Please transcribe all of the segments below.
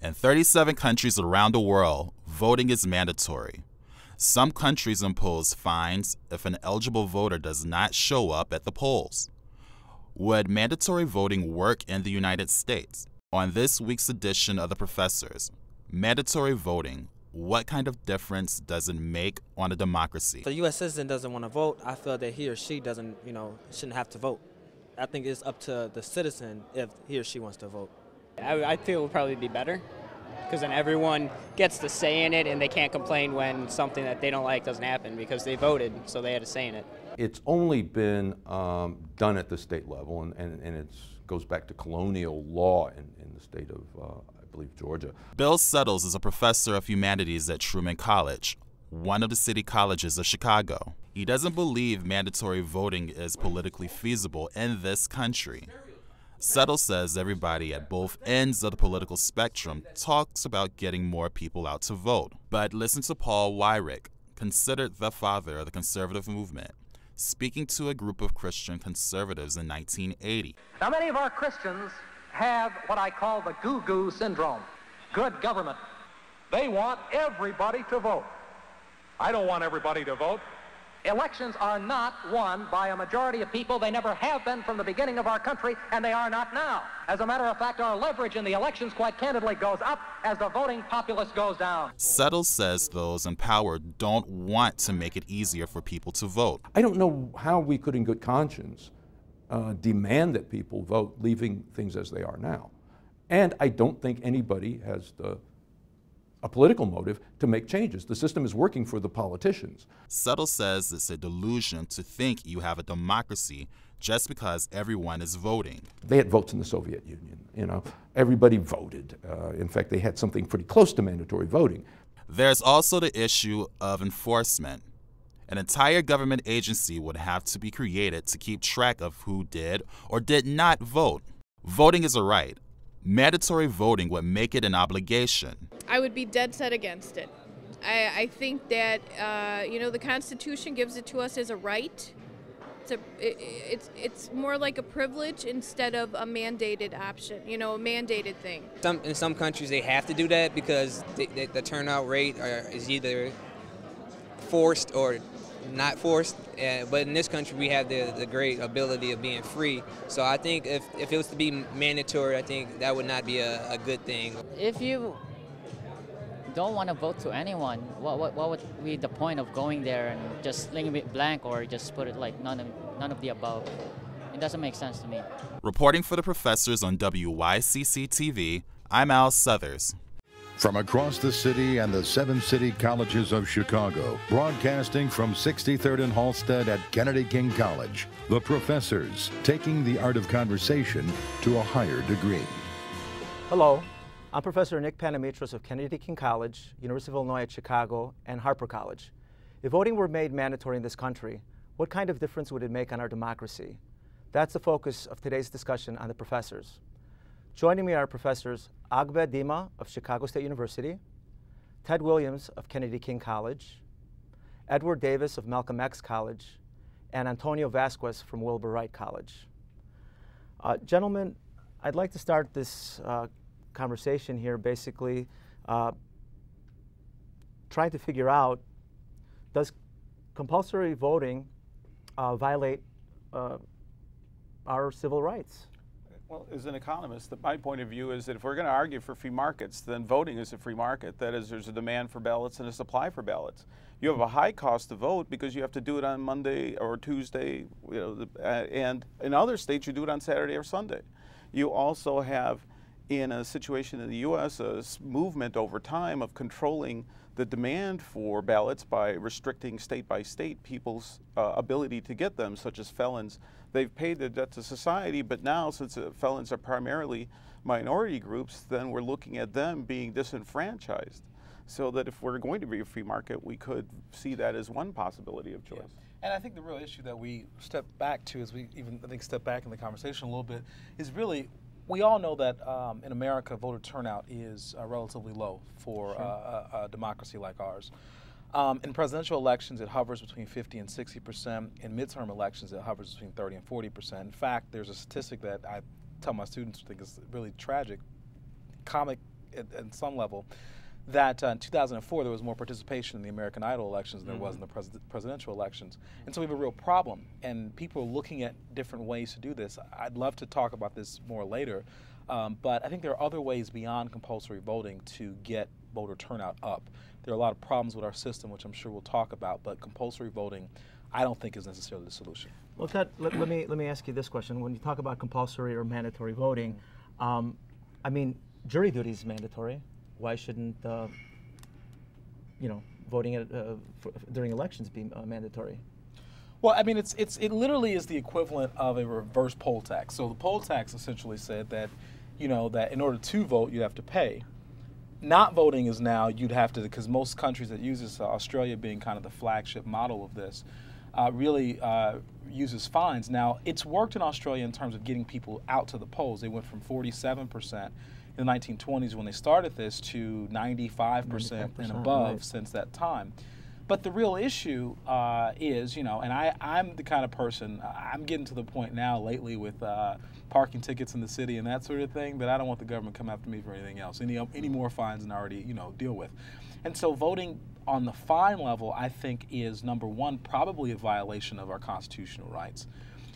In 37 countries around the world, voting is mandatory. Some countries impose fines if an eligible voter does not show up at the polls. Would mandatory voting work in the United States? On this week's edition of The Professors, mandatory voting, what kind of difference does it make on a democracy? If a U.S. citizen doesn't want to vote, I feel that he or she shouldn't have to vote. I think it's up to the citizen if he or she wants to vote. I feel it would probably be better, because then everyone gets to say in it and they can't complain when something that they don't like doesn't happen because they voted, so they had a say in it. It's only been done at the state level, and it goes back to colonial law in the state of, I believe, Georgia. Bill Settles is a professor of humanities at Truman College, one of the city colleges of Chicago. He doesn't believe mandatory voting is politically feasible in this country. Settles says everybody at both ends of the political spectrum talks about getting more people out to vote. But listen to Paul Weyrich, considered the father of the conservative movement, speaking to a group of Christian conservatives in 1980. Now, many of our Christians have what I call the goo-goo syndrome, good government. They want everybody to vote. I don't want everybody to vote. Elections are not won by a majority of people. They never have been from the beginning of our country, and they are not now. As a matter of fact, our leverage in the elections, quite candidly, goes up as the voting populace goes down. Settles says those in power don't want to make it easier for people to vote. I don't know how we could, in good conscience, demand that people vote, leaving things as they are now. And I don't think anybody has a political motive to make changes. The system is working for the politicians. Settles says it's a delusion to think you have a democracy just because everyone is voting. They had votes in the Soviet Union, you know. Everybody voted. In fact, they had something pretty close to mandatory voting. There's also the issue of enforcement. An entire government agency would have to be created to keep track of who did or did not vote. Voting is a right. Mandatory voting would make it an obligation. I would be dead set against it. I think that, the Constitution gives it to us as a right. It's more like a privilege instead of a mandated option, a mandated thing. In some countries they have to do that because the turnout rate is either forced or not forced, but in this country we have the great ability of being free. So I think if it was to be mandatory, I think that would not be a good thing. If you don't want to vote to anyone, what would be the point of going there and just leaving it blank or just put it like none of the above? It doesn't make sense to me. Reporting for the Professors on WYCC TV, I'm Al Southers. From across the city and the 7 city colleges of Chicago, broadcasting from 63rd and Halsted at Kennedy King College, The Professors, taking the art of conversation to a higher degree. Hello, I'm Professor Nick Panamitros of Kennedy King College, University of Illinois at Chicago, and Harper College. If voting were made mandatory in this country, what kind of difference would it make on our democracy? That's the focus of today's discussion on The Professors. Joining me are Professors Agbe Dima of Chicago State University, Ted Williams of Kennedy King College, Edward Davis of Malcolm X College, and Antonio Vasquez from Wilbur Wright College. Gentlemen, I'd like to start this conversation here basically trying to figure out, does compulsory voting violate our civil rights? Well, as an economist, my point of view is that if we're going to argue for free markets, then voting is a free market. That is, there's a demand for ballots and a supply for ballots. You have a high cost to vote because you have to do it on Monday or Tuesday, and in other states you do it on Saturday or Sunday. You also have, in a situation in the U.S., a movement over time of controlling the demand for ballots by restricting state by state people's ability to get them, such as felons. They've paid their debt to society, but now, since felons are primarily minority groups, then we're looking at them being disenfranchised. So that if we're going to be a free market, we could see that as one possibility of choice. Yeah. And I think the real issue that we step back to, as we even, I think, step back in the conversation a little bit, is really, we all know that in America, voter turnout is relatively low for a democracy like ours. In presidential elections, it hovers between 50 and 60%. In midterm elections, it hovers between 30 and 40%. In fact, there's a statistic that I tell my students I think is really tragic. Comic at some level, that in 2004 there was more participation in the American Idol elections than there was in the presidential elections. And so we have a real problem, and people are looking at different ways to do this. I'd love to talk about this more later, but I think there are other ways beyond compulsory voting to get voter turnout up. There are a lot of problems with our system, which I'm sure we'll talk about, but compulsory voting I don't think is necessarily the solution. Well, Ted, let me ask you this question. When you talk about compulsory or mandatory voting, I mean, jury duty is mandatory. Why shouldn't, voting during elections be mandatory? Well, I mean, it literally is the equivalent of a reverse poll tax. So the poll tax essentially said that, that in order to vote, you'd have to pay. Not voting is now you'd have to, because most countries that use this, Australia being kind of the flagship model of this, really uses fines. Now, it's worked in Australia in terms of getting people out to the polls. They went from 47% in the 1920s when they started this to 95% and above right. since that time. But the real issue is, and I'm the kind of person, I'm getting to the point now lately with parking tickets in the city and that sort of thing, that I don't want the government to come after me for anything else, any more fines than I already, deal with. And so voting on the fine level, I think, is number one, probably a violation of our constitutional rights.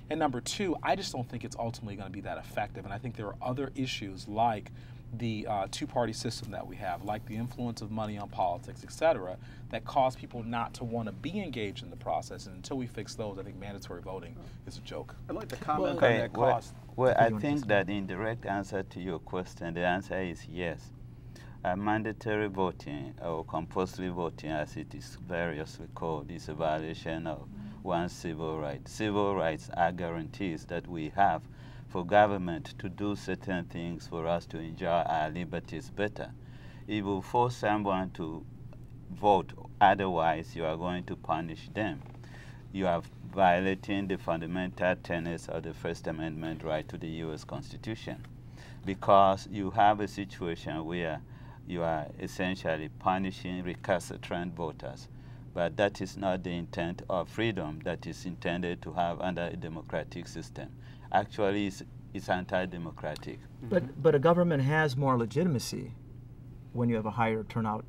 And number two, I just don't think it's ultimately going to be that effective. And I think there are other issues like the two-party system that we have, like the influence of money on politics, et cetera, that cause people not to want to be engaged in the process. And until we fix those, I think mandatory voting is a joke. I'd like to comment on that cost. Well, I think that the indirect answer to your question, the answer is yes. Mandatory voting, or compulsory voting as it is variously called, is a violation of one's civil rights. Civil rights are guarantees that we have for government to do certain things for us to enjoy our liberties better. If you force someone to vote, otherwise you are going to punish them. You are violating the fundamental tenets of the First Amendment right to the U.S. Constitution, because you have a situation where you are essentially punishing recalcitrant voters. But that is not the intent of freedom that is intended to have under a democratic system. Actually, it's anti-democratic. But a government has more legitimacy when you have a higher turnout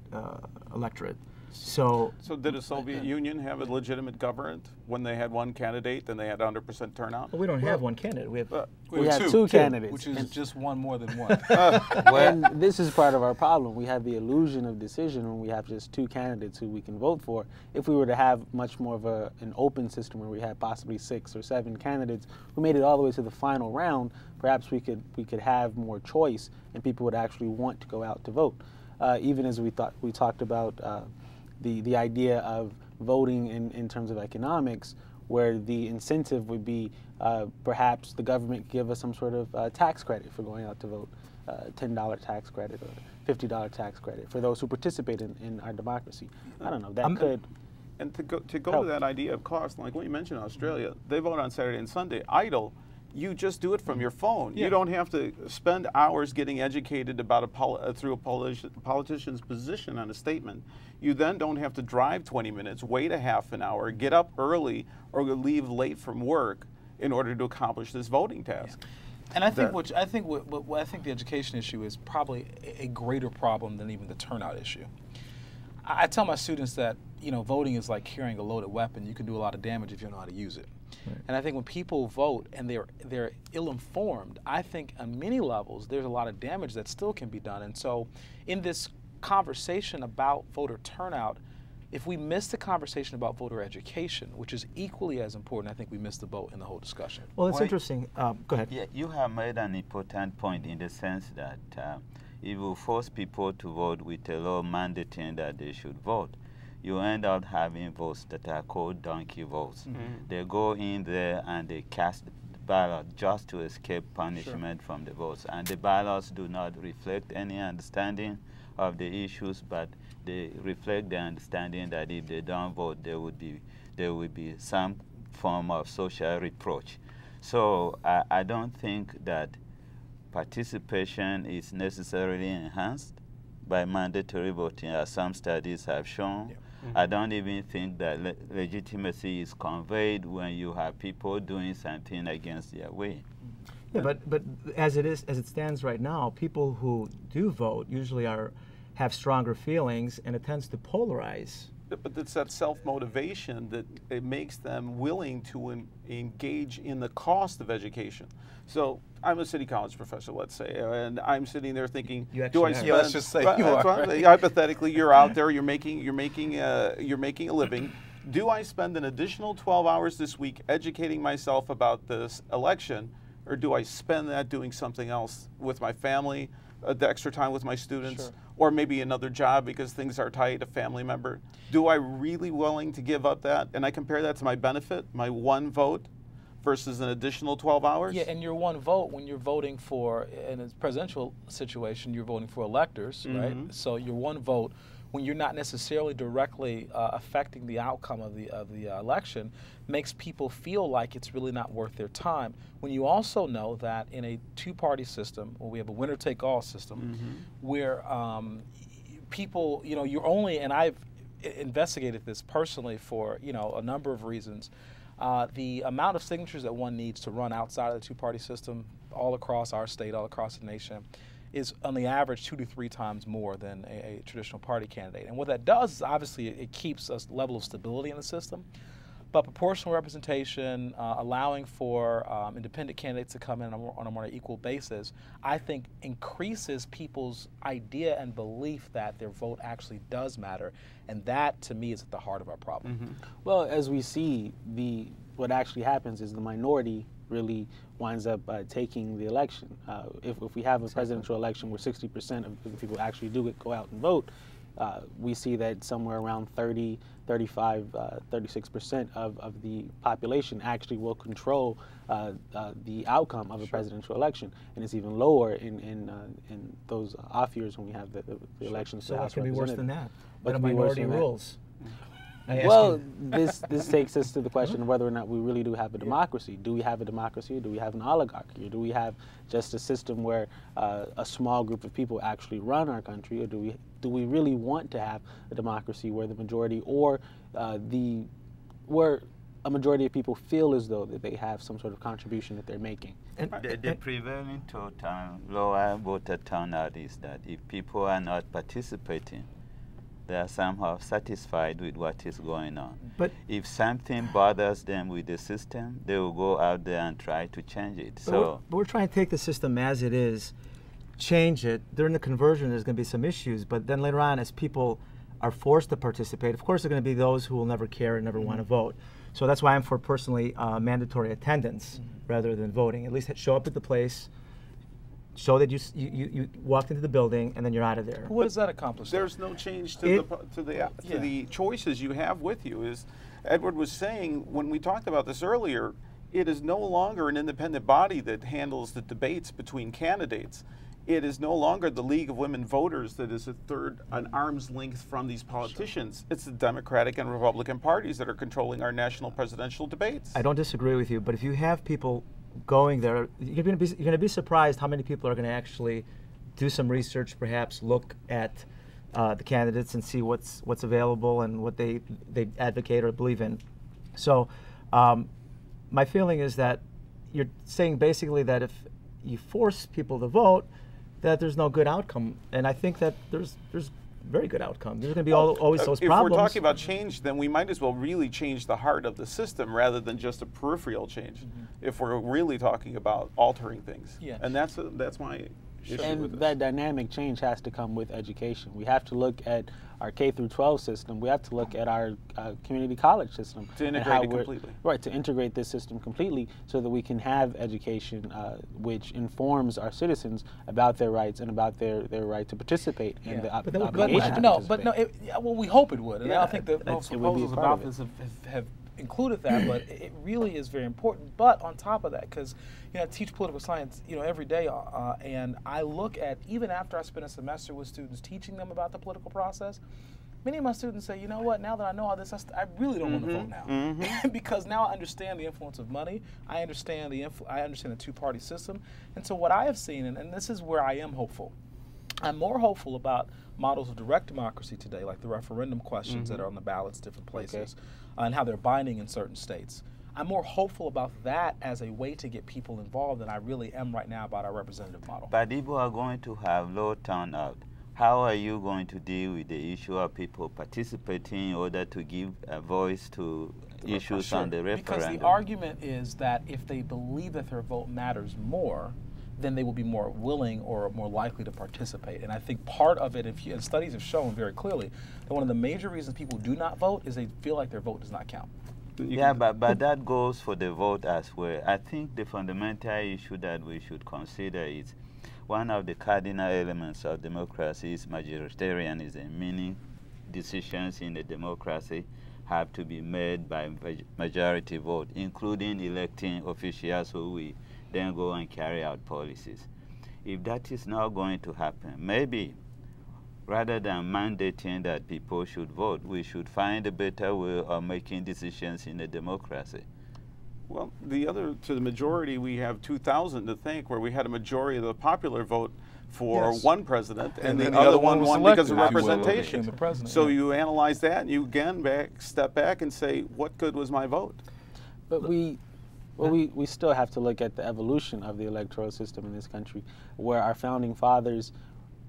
electorate. So did the Soviet Union have a legitimate government when they had one candidate and they had 100% turnout? Well, we don't have one candidate. We have two candidates. Which is just one more than one. And this is part of our problem. We have the illusion of decision when we have just two candidates who we can vote for. If we were to have much more of an open system where we had possibly 6 or 7 candidates who made it all the way to the final round, perhaps we could have more choice and people would actually want to go out to vote. Even as we talked about the idea of voting in terms of economics, where the incentive would be perhaps the government give us some sort of tax credit for going out to vote, $10 tax credit or $50 tax credit for those who participate in our democracy. I don't know, that could... And to go to that idea of cost, like when you mentioned Australia, they vote on Saturday and Sunday. Idle, you just do it from your phone. Yeah. You don't have to spend hours getting educated about through a politician's position on a statement. You then don't have to drive 20 minutes, wait a half an hour, get up early, or leave late from work in order to accomplish this voting task. Yeah. And I think the education issue is probably a greater problem than even the turnout issue. I tell my students that voting is like carrying a loaded weapon. You can do a lot of damage if you don't know how to use it. Right. And I think when people vote and they're ill-informed, I think on many levels there's a lot of damage that still can be done. And so in this conversation about voter turnout, if we miss the conversation about voter education, which is equally as important, I think we missed the boat in the whole discussion. Well, it's interesting. Go ahead. Yeah, you have made an important point in the sense that if you force people to vote with a law mandating that they should vote, you end up having votes that are called donkey votes. Mm-hmm. They go in there and they cast the ballot just to escape punishment from the votes. And the ballots do not reflect any understanding of the issues, but they reflect the understanding that if they don't vote, there would be some form of social reproach. So I don't think that participation is necessarily enhanced by mandatory voting, as some studies have shown. Yeah. Mm-hmm. I don't even think that legitimacy is conveyed when you have people doing something against their way. Yeah, but as it stands right now, people who do vote usually have stronger feelings, and it tends to polarize. But it's that self-motivation that it makes them willing to engage in the cost of education. So I'm a city college professor, let's say, and I'm sitting there thinking, do I spend? Yeah, let's just say you are. Hypothetically, you're out there, you're making a living. Do I spend an additional 12 hours this week educating myself about this election, or do I spend that doing something else with my family, the extra time with my students? Sure. Or maybe another job because things are tight, a family member. Do I really willing to give up that? And I compare that to my benefit, my one vote, versus an additional 12 hours? Yeah, and your one vote, when you're voting for, in a presidential situation, you're voting for electors, right? So your one vote, when you're not necessarily directly affecting the outcome of the election, makes people feel like it's really not worth their time. When you also know that in a two-party system, where we have a winner-take-all system, where people, you're only, and I've investigated this personally for, a number of reasons, the amount of signatures that one needs to run outside of the two-party system, all across our state, all across the nation, is on the average 2 to 3 times more than a traditional party candidate. And what that does is obviously it keeps a level of stability in the system, but proportional representation, allowing for independent candidates to come in on a more equal basis, I think increases people's idea and belief that their vote actually does matter. And that, to me, is at the heart of our problem. Well, as we see, what actually happens is the minority really winds up taking the election. If we have a presidential election where 60% of the people actually do go out and vote, we see that somewhere around 30, 35, 36% of the population actually will control the outcome of a presidential election, and it's even lower in those off years when we have the elections. So what can be worse than that? But a What can be worse minority than that? rules. Well, this takes us to the question of whether or not we really do have a democracy. Do we have a democracy, or do we have an oligarchy, or do we have just a system where a small group of people actually run our country, or do we really want to have a democracy where the majority, or where a majority of people feel as though that they have some sort of contribution that they're making? The prevailing total lower voter turnout is that if people are not participating, they are somehow satisfied with what is going on. But if something bothers them with the system, they will go out there and try to change it. But we're trying to take the system as it is, change it. During the conversion, there's going to be some issues, but then later on, as people are forced to participate, of course, there are going to be those who will never care and never want to vote. So that's why I'm for personally mandatory attendance rather than voting. At least show up at the place, show that you walked into the building, and then you're out of there. What does that accomplish? There's no change to the choices you have with you. As Edward was saying, when we talked about this earlier, it is no longer an independent body that handles the debates between candidates. It is no longer the League of Women Voters that is an arm's length from these politicians. It's the Democratic and Republican parties that are controlling our national presidential debates. I don't disagree with you, but if you have people going there, you're going to be surprised how many people are going to actually do some research, perhaps look at the candidates and see what's available and what they advocate or believe in. So my feeling is that you're saying basically that if you force people to vote, that there's no good outcome, and I think that there's very good outcome. There's going to be always those problems. If we're talking about change, then we might as well really change the heart of the system rather than just a peripheral change. If we're really talking about altering things, and that's my issue and with that dynamic change has to come with education. We have to look at our K through 12 system. We have to look at our community college system to integrate it completely. Right, to integrate this system completely, so that we can have education which informs our citizens about their rights and about their right to participate in the obligation to participate. Well, we hope it would, and I think that most proposals about this have included that, but it really is very important. But on top of that, because I teach political science every day, and I look at, even after I spend a semester with students teaching them about the political process, many of my students say, you know what, now that I know all this, I really don't want to vote now. Because now I understand the influence of money, I understand the two-party system, and so what I have seen, and this is where I am hopeful, I'm more hopeful about models of direct democracy today, like the referendum questions that are on the ballots, different places, and how they're binding in certain states. I'm more hopeful about that as a way to get people involved than I really am right now about our representative model. But if we are going to have low turnout, how are you going to deal with the issue of people participating in order to give a voice to issues on the referendum? Because the argument is that if they believe that their vote matters more, then they will be more willing or more likely to participate. And I think part of it, and studies have shown very clearly, that one of the major reasons people do not vote is they feel like their vote does not count. Yeah, but that goes for the vote as well. I think the fundamental issue that we should consider is one of the cardinal elements of democracy is majoritarianism, meaning decisions in a democracy have to be made by majority vote, including electing officials who we then go and carry out policies. If that is not going to happen, maybe rather than mandating that people should vote, we should find a better way of making decisions in a democracy. Well, to the majority, we have 2000 to think, where we had a majority of the popular vote for one president, and the other one won because of representation. So you analyze that, and you again step back and say, what good was my vote? But we still have to look at the evolution of the electoral system in this country, where our founding fathers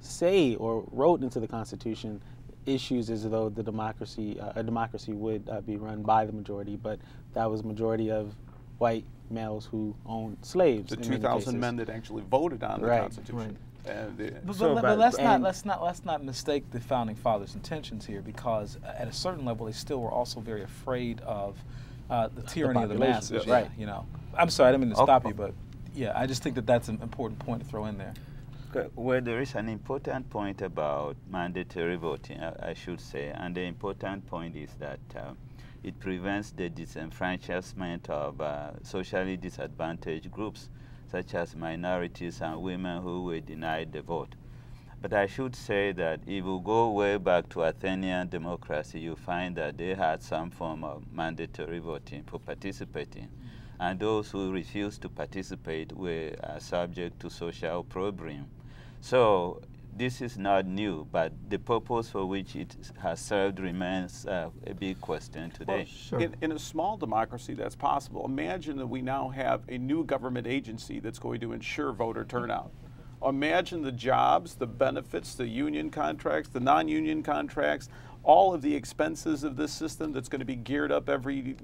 say or wrote into the Constitution issues as though the democracy, a democracy would be run by the majority, but that was majority of white males who owned slaves. The 2,000 men that actually voted on the Constitution. But let's not mistake the founding fathers' intentions here, because at a certain level they still were also very afraid of the tyranny of the masses. Right. You know, I'm sorry, I didn't mean to stop you, but yeah, I just think that that's an important point to throw in there. Well, there is an important point about mandatory voting, I should say, and the important point is that it prevents the disenfranchisement of socially disadvantaged groups, such as minorities and women who were denied the vote. But I should say that if you go way back to Athenian democracy, you find that they had some form of mandatory voting for participating. And those who refused to participate were subject to social opprobrium. So this is not new, but the purpose for which it has served remains a big question today. Well, in a small democracy, that's possible. Imagine that we now have a new government agency that's going to ensure voter turnout. Imagine the jobs, the benefits, the union contracts, the non-union contracts, all of the expenses of this system that's going to be geared up every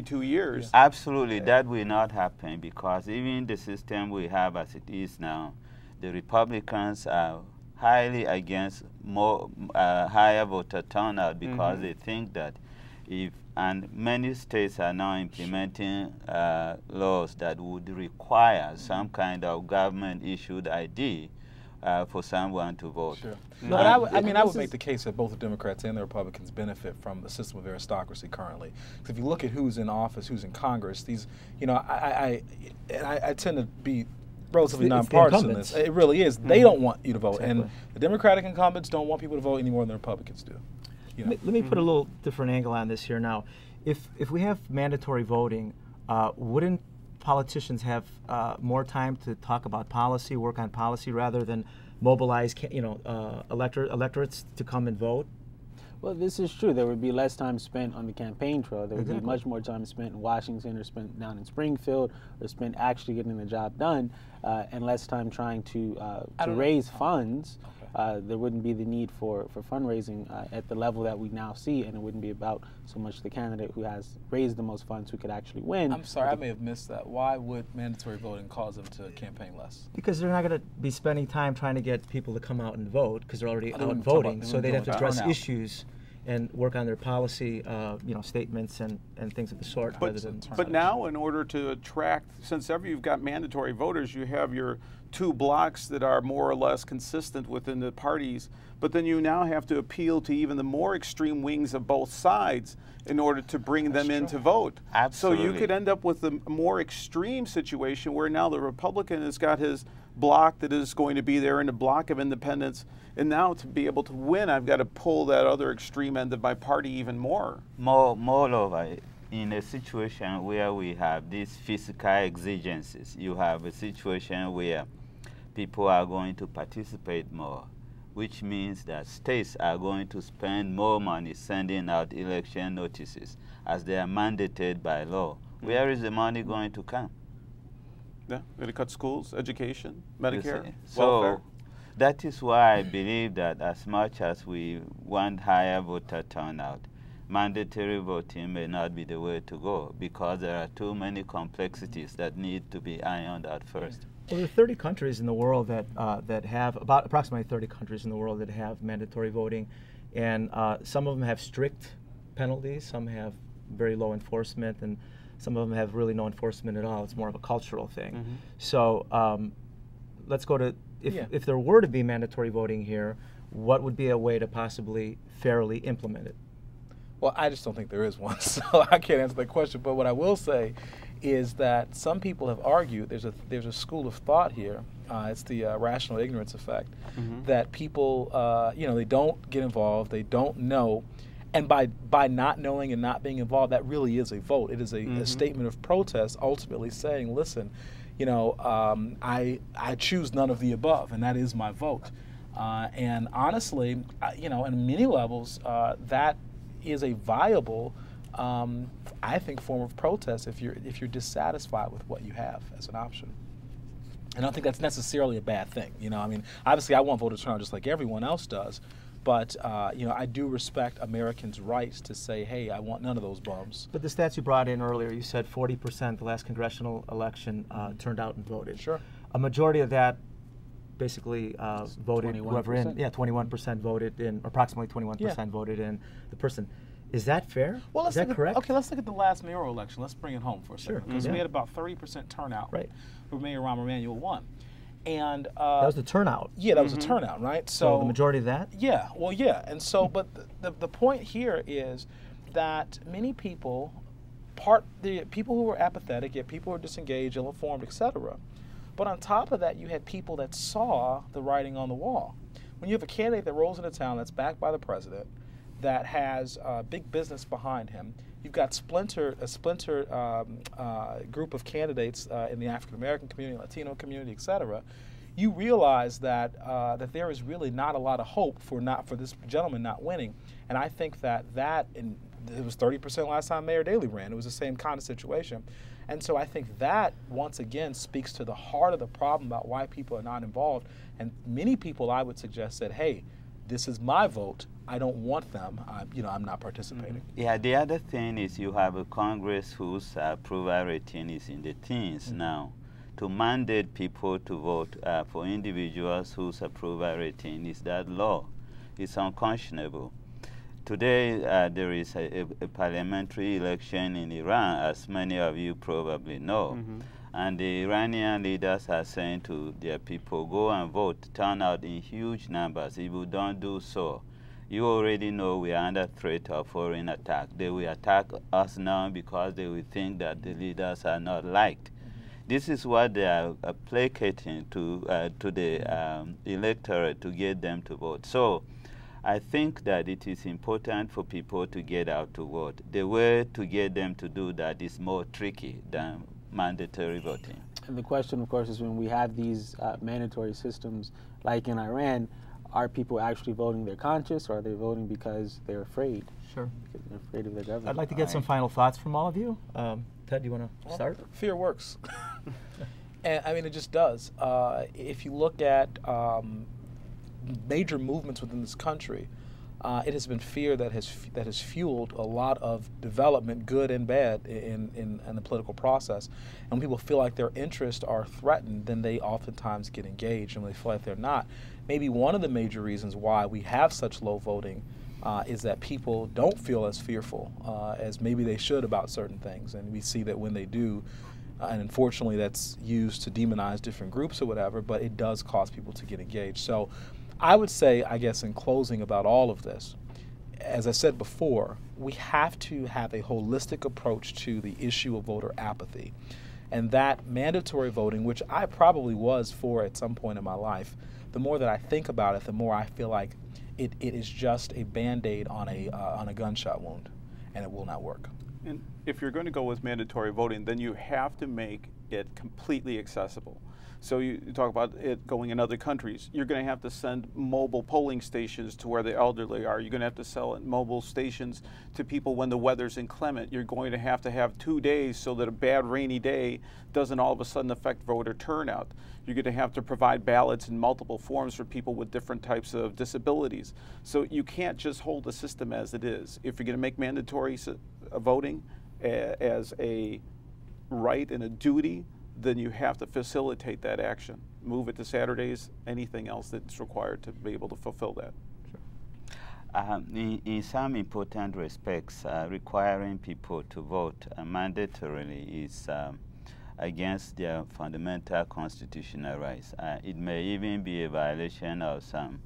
2 years. Absolutely, that will not happen, because even the system we have as it is now, the Republicans are highly against higher voter turnout, because they think that and many states are now implementing laws that would require some kind of government-issued ID for someone to vote. Sure. No, but I would make the case that both the Democrats and the Republicans benefit from the system of aristocracy currently. Because if you look at who's in office, who's in Congress, these, you know, I tend to be relatively nonpartisan in this. It really is. They don't want you to vote, and the Democratic incumbents don't want people to vote any more than the Republicans do. You know? Let me put a little different angle on this here now. If we have mandatory voting, wouldn't politicians have more time to talk about policy, work on policy, rather than mobilize, electorates to come and vote? Well, this is true. There would be less time spent on the campaign trail. There would be much more time spent in Washington, or spent down in Springfield, or spent actually getting the job done, and less time trying to raise funds. There wouldn't be the need for fundraising at the level that we now see, and it wouldn't be about so much the candidate who has raised the most funds who could actually win. I'm sorry, I may have missed that. Why would mandatory voting cause them to campaign less? Because they're not going to be spending time trying to get people to come out and vote, because they're already out voting, so they'd have to address issues and work on their policy, statements and things of the sort. But now, in order to attract, since you've got mandatory voters, you have your two blocks that are more or less consistent within the parties, but then you now have to appeal to even the more extreme wings of both sides in order to bring them in to vote. Absolutely. So you could end up with a more extreme situation where now the Republican has got his block that is going to be there in a block of independents, and now to be able to win, I've got to pull that other extreme end of my party even more. Moreover, in a situation where we have these physical exigencies, you have a situation where people are going to participate more. which means that states are going to spend more money sending out election notices as they are mandated by law. Where is the money going to come? Yeah, going to cut schools, education, Medicare, so welfare. That is why I believe that as much as we want higher voter turnout, mandatory voting may not be the way to go because there are too many complexities that need to be ironed out first. Well, there are 30 countries in the world that that have approximately 30 countries in the world that have mandatory voting, and some of them have strict penalties, some have very low enforcement, and some of them have really no enforcement at all. It's more of a cultural thing. So let's go to if there were to be mandatory voting here, what would be a way to possibly fairly implement it? Well, I just don't think there is one, so I can't answer that question. But what I will say is that some people have argued, there's a school of thought here, it's the rational ignorance effect, that people, they don't get involved, they don't know, and by not knowing and not being involved, that really is a vote. It is a statement of protest, ultimately saying, listen, I choose none of the above, and that is my vote. And honestly, in many levels, that is a viable, I think, form of protest if you're dissatisfied with what you have as an option. And I don't think that's necessarily a bad thing. I mean, obviously I want voter turnout just like everyone else does, but I do respect Americans' rights to say, hey, I want none of those bums. But the stats you brought in earlier, you said 40% the last congressional election turned out and voted. Sure. A majority of that basically voted 21%. whoever in. Yeah, 21% voted in, approximately 21% voted in the person. Is that fair? Well, is that correct? Okay, let's look at the last mayoral election. Let's bring it home for a second. Sure. Because we had about 30% turnout for Mayor Rahm Emanuel won. And that was the turnout. Yeah, that was a turnout, right? So the majority of that? Yeah, well, yeah. And so, but the point here is that many people, the people who were apathetic, yet people who were disengaged, ill-informed, etc. But on top of that, you had people that saw the writing on the wall. When you have a candidate that rolls into town that's backed by the president, that has big business behind him, you've got a splintered group of candidates in the African American community, Latino community, etc. You realize that that there is really not a lot of hope for this gentleman not winning, and I think that and it was 30% last time Mayor Daley ran. It was the same kind of situation. And so I think that, once again, speaks to the heart of the problem about why people are not involved. And many people, I would suggest, said, hey, this is my vote. I don't want them. I'm not participating. Yeah, the other thing is you have a Congress whose approval rating is in the teens now. To mandate people to vote for individuals whose approval rating is that low, it's unconscionable. Today, there is a parliamentary election in Iran, as many of you probably know. And the Iranian leaders are saying to their people, go and vote, turn out in huge numbers. If you don't do so, you already know we are under threat of foreign attack. They will attack us now because they will think that the leaders are not liked. This is what they are placating to the electorate to get them to vote. So I think that it is important for people to get out to vote. The way to get them to do that is more tricky than mandatory voting. And the question, of course, is when we have these mandatory systems like in Iran, are people actually voting their conscience, or are they voting because they're afraid? Sure. Because they're afraid of their government. I'd like to get some final thoughts from all of you. Ted, do you want to start? Fear works. And I mean, it just does. If you look at major movements within this country, it has been fear that has fueled a lot of development, good and bad, in the political process. And when people feel like their interests are threatened, then they oftentimes get engaged. And when they feel like they're not, maybe one of the major reasons why we have such low voting is that people don't feel as fearful as maybe they should about certain things. And we see that when they do, and unfortunately that's used to demonize different groups or whatever, but it does cause people to get engaged. So I would say, I guess, in closing about all of this, as I said before, we have to have a holistic approach to the issue of voter apathy. And that mandatory voting, which I probably was for at some point in my life, the more that I think about it, the more I feel like it is just a Band-Aid on a gunshot wound, and it will not work. And if you're going to go with mandatory voting, then you have to make it completely accessible. So you talk about it going in other countries. You're going to have to send mobile polling stations to where the elderly are. You're going to have to sell mobile stations to people when the weather's inclement. You're going to have 2 days so that a bad rainy day doesn't all of a sudden affect voter turnout. You're going to have to provide ballots in multiple forms for people with different types of disabilities. So you can't just hold the system as it is. If you're going to make mandatory voting as a right and a duty, then you have to facilitate that action. Move it to Saturdays, anything else that's required to be able to fulfill that. In some important respects, requiring people to vote mandatorily is against their fundamental constitutional rights. It may even be a violation of some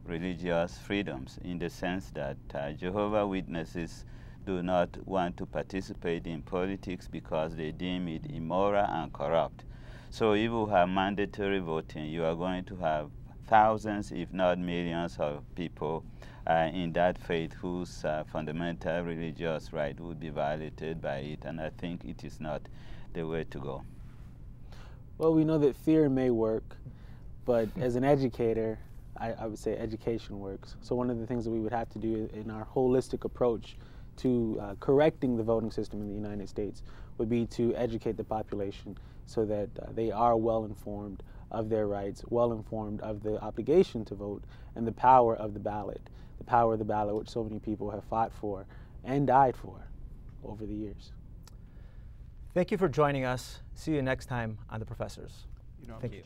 religious freedoms, in the sense that Jehovah's Witnesses do not want to participate in politics because they deem it immoral and corrupt. So if you have mandatory voting, you are going to have thousands, if not millions, of people in that faith whose fundamental religious right would be violated by it, and I think it is not the way to go. Well, we know that fear may work, but as an educator, I would say education works. So one of the things that we would have to do in our holistic approach to correcting the voting system in the United States would be to educate the population so that they are well informed of their rights, well informed of the obligation to vote, and the power of the ballot which so many people have fought for and died for over the years. Thank you for joining us. See you next time on The Professors. Thank you.